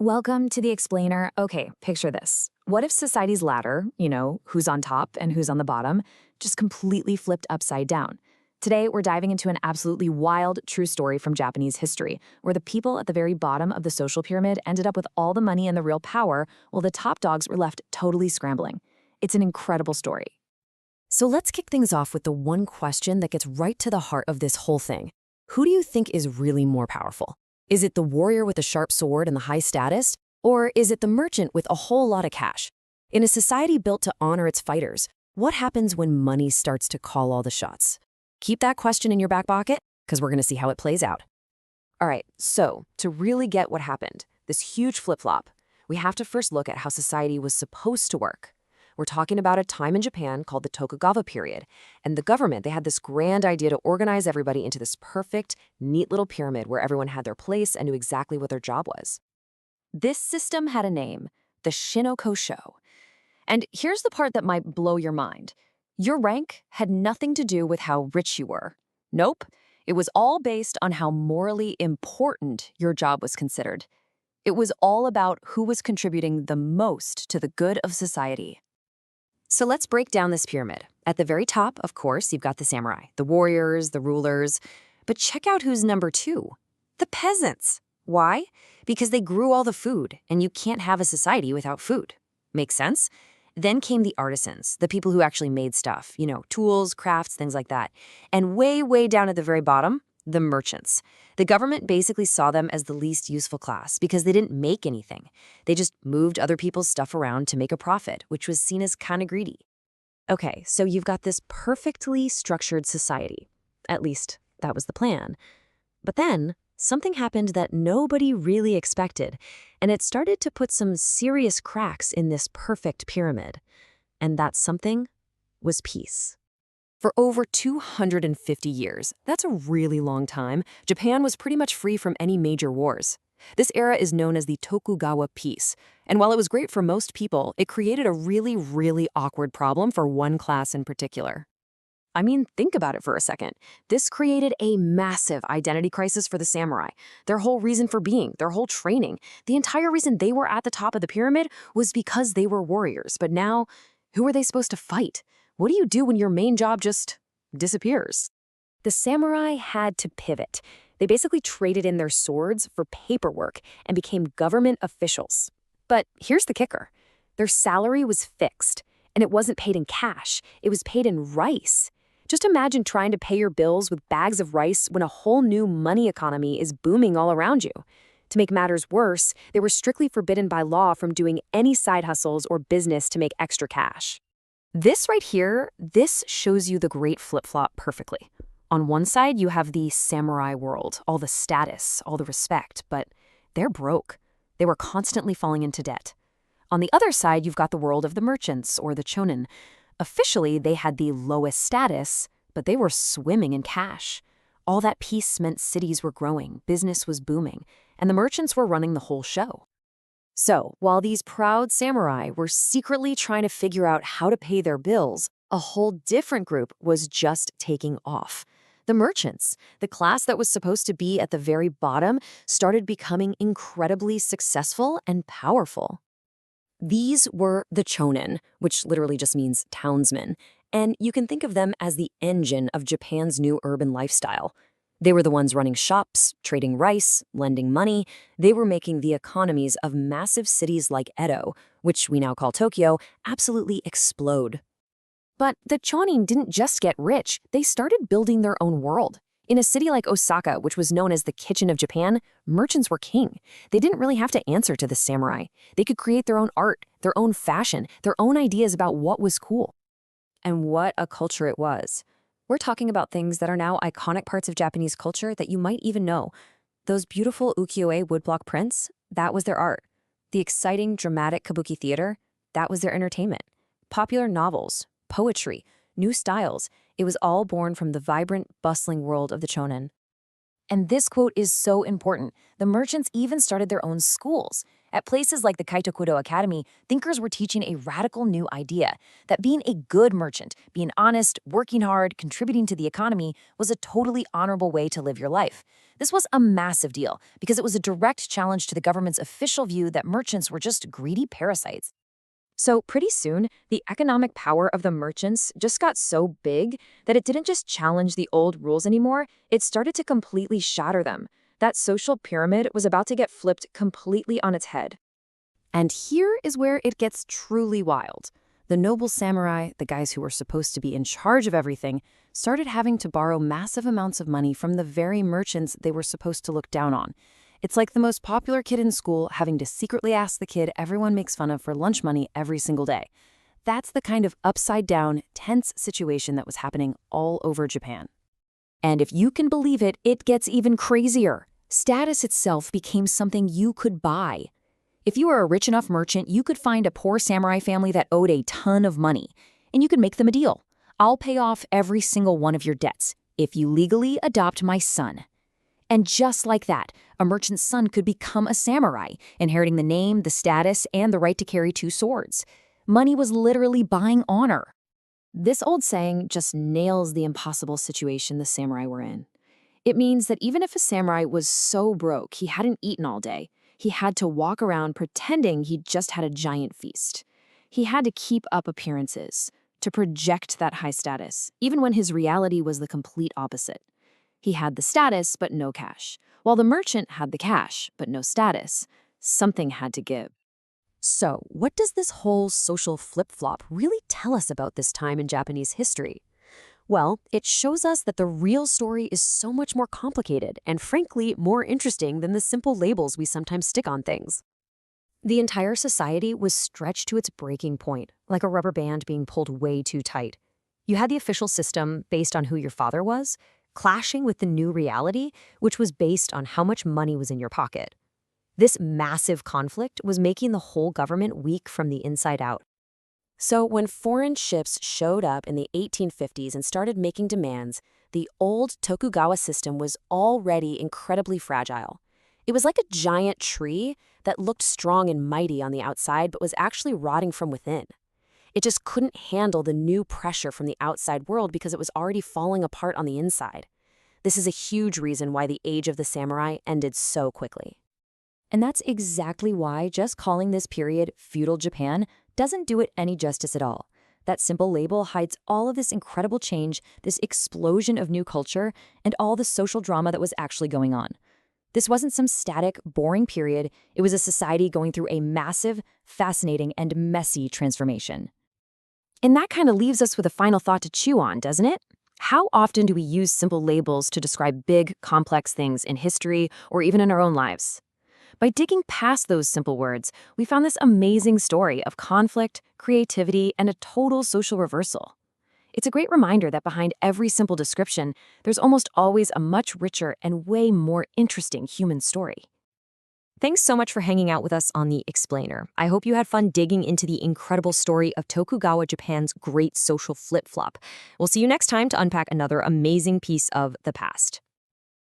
Welcome to the explainer. Okay, picture this. What if society's ladder, who's on top and who's on the bottom, just completely flipped upside down? Today, we're diving into an absolutely wild, true story from Japanese history, where the people at the very bottom of the social pyramid ended up with all the money and the real power, while the top dogs were left totally scrambling. It's an incredible story. So let's kick things off with the one question that gets right to the heart of this whole thing. Who do you think is really more powerful? Is it the warrior with the sharp sword and the high status? Or is it the merchant with a whole lot of cash? In a society built to honor its fighters, what happens when money starts to call all the shots? Keep that question in your back pocket, because we're going to see how it plays out. All right, so to really get what happened, this huge flip-flop, we have to first look at how society was supposed to work. We're talking about a time in Japan called the Tokugawa period, and the government, they had this grand idea to organize everybody into this perfect, neat little pyramid where everyone had their place and knew exactly what their job was. This system had a name, the Shinokosho. And here's the part that might blow your mind. Your rank had nothing to do with how rich you were. Nope, it was all based on how morally important your job was considered. It was all about who was contributing the most to the good of society. So let's break down this pyramid. At the very top, of course, you've got the samurai, the warriors, the rulers. But check out who's number two. The peasants. Why? Because they grew all the food, and you can't have a society without food. Makes sense? Then came the artisans, the people who actually made stuff, tools, crafts, things like that. And way, way down at the very bottom, the merchants. The government basically saw them as the least useful class because they didn't make anything. They just moved other people's stuff around to make a profit, which was seen as kind of greedy. Okay, so you've got this perfectly structured society. At least, that was the plan. But then, something happened that nobody really expected, and it started to put some serious cracks in this perfect pyramid. And that something was peace. For over 250 years, that's a really long time, Japan was pretty much free from any major wars. This era is known as the Tokugawa Peace, and while it was great for most people, it created a really, really awkward problem for one class in particular. I mean, think about it for a second. This created a massive identity crisis for the samurai. Their whole reason for being, their whole training, the entire reason they were at the top of the pyramid was because they were warriors. But now, who are they supposed to fight? What do you do when your main job just disappears? The samurai had to pivot. They basically traded in their swords for paperwork and became government officials. But here's the kicker. Their salary was fixed, and it wasn't paid in cash. It was paid in rice. Just imagine trying to pay your bills with bags of rice when a whole new money economy is booming all around you. To make matters worse, they were strictly forbidden by law from doing any side hustles or business to make extra cash. This right here, this shows you the great flip-flop perfectly. On one side, you have the samurai world, all the status, all the respect, but they're broke. They were constantly falling into debt. On the other side, you've got the world of the merchants, or the chonin. Officially, they had the lowest status, but they were swimming in cash. All that peace meant cities were growing, business was booming, and the merchants were running the whole show. So, while these proud samurai were secretly trying to figure out how to pay their bills, a whole different group was just taking off. The merchants, the class that was supposed to be at the very bottom, started becoming incredibly successful and powerful. These were the chonin, which literally just means townsmen, and you can think of them as the engine of Japan's new urban lifestyle. They were the ones running shops, trading rice, lending money. They were making the economies of massive cities like Edo, which we now call Tokyo, absolutely explode. But the chonin didn't just get rich, they started building their own world. In a city like Osaka, which was known as the kitchen of Japan, merchants were king. They didn't really have to answer to the samurai. They could create their own art, their own fashion, their own ideas about what was cool. And what a culture it was. We're talking about things that are now iconic parts of Japanese culture that you might even know. Those beautiful ukiyo-e woodblock prints, that was their art. The exciting, dramatic kabuki theater, that was their entertainment. Popular novels, poetry, new styles, it was all born from the vibrant, bustling world of the chonin. And this quote is so important. The merchants even started their own schools. At places like the Kaitokudo Academy, thinkers were teaching a radical new idea that being a good merchant, being honest, working hard, contributing to the economy, was a totally honorable way to live your life. This was a massive deal because it was a direct challenge to the government's official view that merchants were just greedy parasites. So pretty soon, the economic power of the merchants just got so big that it didn't just challenge the old rules anymore, it started to completely shatter them. That social pyramid was about to get flipped completely on its head. And here is where it gets truly wild. The noble samurai, the guys who were supposed to be in charge of everything, started having to borrow massive amounts of money from the very merchants they were supposed to look down on. It's like the most popular kid in school having to secretly ask the kid everyone makes fun of for lunch money every single day. That's the kind of upside-down, tense situation that was happening all over Japan. And if you can believe it, it gets even crazier. Status itself became something you could buy. If you were a rich enough merchant, you could find a poor samurai family that owed a ton of money, and you could make them a deal. I'll pay off every single one of your debts if you legally adopt my son. And just like that, a merchant's son could become a samurai, inheriting the name, the status, and the right to carry two swords. Money was literally buying honor. This old saying just nails the impossible situation the samurai were in. It means that even if a samurai was so broke he hadn't eaten all day, he had to walk around pretending he just had a giant feast. He had to keep up appearances, to project that high status, even when his reality was the complete opposite. He had the status, but no cash, while the merchant had the cash, but no status. Something had to give. So, what does this whole social flip-flop really tell us about this time in Japanese history? Well, it shows us that the real story is so much more complicated and, frankly, more interesting than the simple labels we sometimes stick on things. The entire society was stretched to its breaking point, like a rubber band being pulled way too tight. You had the official system based on who your father was, clashing with the new reality, which was based on how much money was in your pocket. This massive conflict was making the whole government weak from the inside out. So when foreign ships showed up in the 1850s and started making demands, the old Tokugawa system was already incredibly fragile. It was like a giant tree that looked strong and mighty on the outside but was actually rotting from within. It just couldn't handle the new pressure from the outside world because it was already falling apart on the inside. This is a huge reason why the age of the samurai ended so quickly. And that's exactly why just calling this period feudal Japan doesn't do it any justice at all. That simple label hides all of this incredible change, this explosion of new culture, and all the social drama that was actually going on. This wasn't some static, boring period. It was a society going through a massive, fascinating, and messy transformation. And that kind of leaves us with a final thought to chew on, doesn't it? How often do we use simple labels to describe big, complex things in history or even in our own lives? By digging past those simple words, we found this amazing story of conflict, creativity, and a total social reversal. It's a great reminder that behind every simple description, there's almost always a much richer and way more interesting human story. Thanks so much for hanging out with us on The Explainer. I hope you had fun digging into the incredible story of Tokugawa Japan's great social flip-flop. We'll see you next time to unpack another amazing piece of the past.